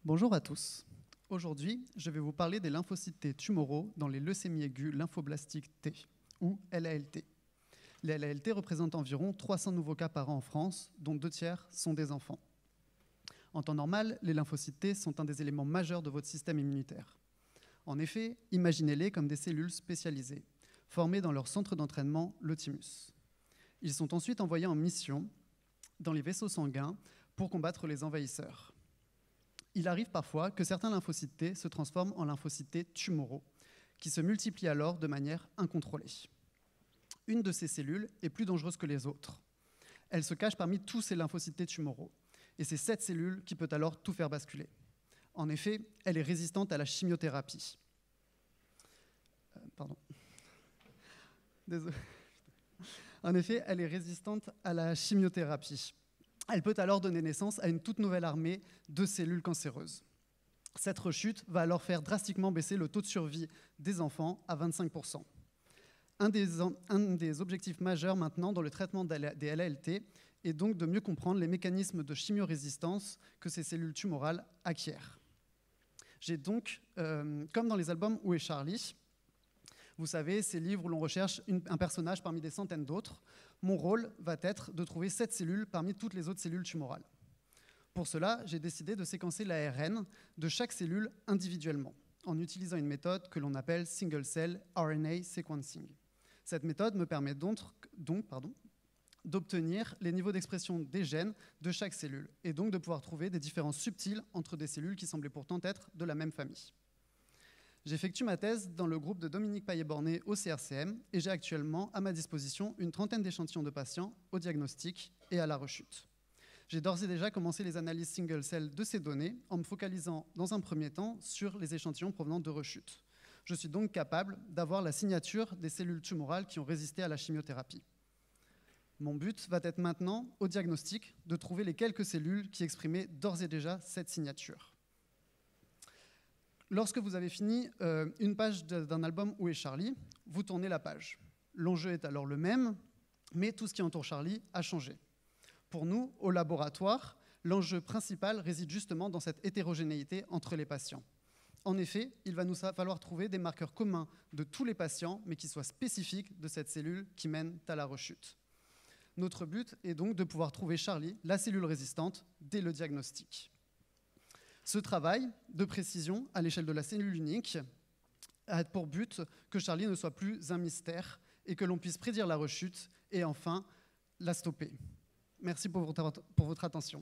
Bonjour à tous. Aujourd'hui, je vais vous parler des lymphocytes T tumoraux dans les leucémies aiguës lymphoblastiques T, ou LALT. Les LALT représentent environ 300 nouveaux cas par an en France, dont 2/3 sont des enfants. En temps normal, les lymphocytes T sont un des éléments majeurs de votre système immunitaire. En effet, imaginez-les comme des cellules spécialisées, formées dans leur centre d'entraînement, le thymus. Ils sont ensuite envoyés en mission dans les vaisseaux sanguins pour combattre les envahisseurs. Il arrive parfois que certains lymphocytes T se transforment en lymphocytes T tumoraux, qui se multiplient alors de manière incontrôlée. Une de ces cellules est plus dangereuse que les autres. Elle se cache parmi tous ces lymphocytes T tumoraux, et c'est cette cellule qui peut alors tout faire basculer. En effet, elle est résistante à la chimiothérapie. Désolé. En effet, elle est résistante à la chimiothérapie. Elle peut alors donner naissance à une toute nouvelle armée de cellules cancéreuses. Cette rechute va alors faire drastiquement baisser le taux de survie des enfants à 25%. Un des objectifs majeurs maintenant dans le traitement des LALT est donc de mieux comprendre les mécanismes de chimiorésistance que ces cellules tumorales acquièrent. J'ai donc, comme dans les albums Où est Charlie ? Vous savez, ces livres où l'on recherche un personnage parmi des centaines d'autres, mon rôle va être de trouver cette cellule parmi toutes les autres cellules tumorales. Pour cela, j'ai décidé de séquencer l'ARN de chaque cellule individuellement, en utilisant une méthode que l'on appelle single-cell RNA sequencing. Cette méthode me permet donc d'obtenir les niveaux d'expression des gènes de chaque cellule, et donc de pouvoir trouver des différences subtiles entre des cellules qui semblaient pourtant être de la même famille. J'effectue ma thèse dans le groupe de Dominique Paillet-Bornet au CRCM et j'ai actuellement à ma disposition une trentaine d'échantillons de patients au diagnostic et à la rechute. J'ai d'ores et déjà commencé les analyses single-cell de ces données en me focalisant dans un premier temps sur les échantillons provenant de rechute. Je suis donc capable d'avoir la signature des cellules tumorales qui ont résisté à la chimiothérapie. Mon but va être maintenant, au diagnostic, de trouver les quelques cellules qui exprimaient d'ores et déjà cette signature. Lorsque vous avez fini une page d'un album Où est Charlie, vous tournez la page. L'enjeu est alors le même, mais tout ce qui entoure Charlie a changé. Pour nous, au laboratoire, l'enjeu principal réside justement dans cette hétérogénéité entre les patients. En effet, il va nous falloir trouver des marqueurs communs de tous les patients, mais qui soient spécifiques de cette cellule qui mène à la rechute. Notre but est donc de pouvoir trouver Charlie, la cellule résistante, dès le diagnostic. Ce travail de précision à l'échelle de la cellule unique a pour but que Charlie ne soit plus un mystère et que l'on puisse prédire la rechute et enfin la stopper. Merci pour votre attention.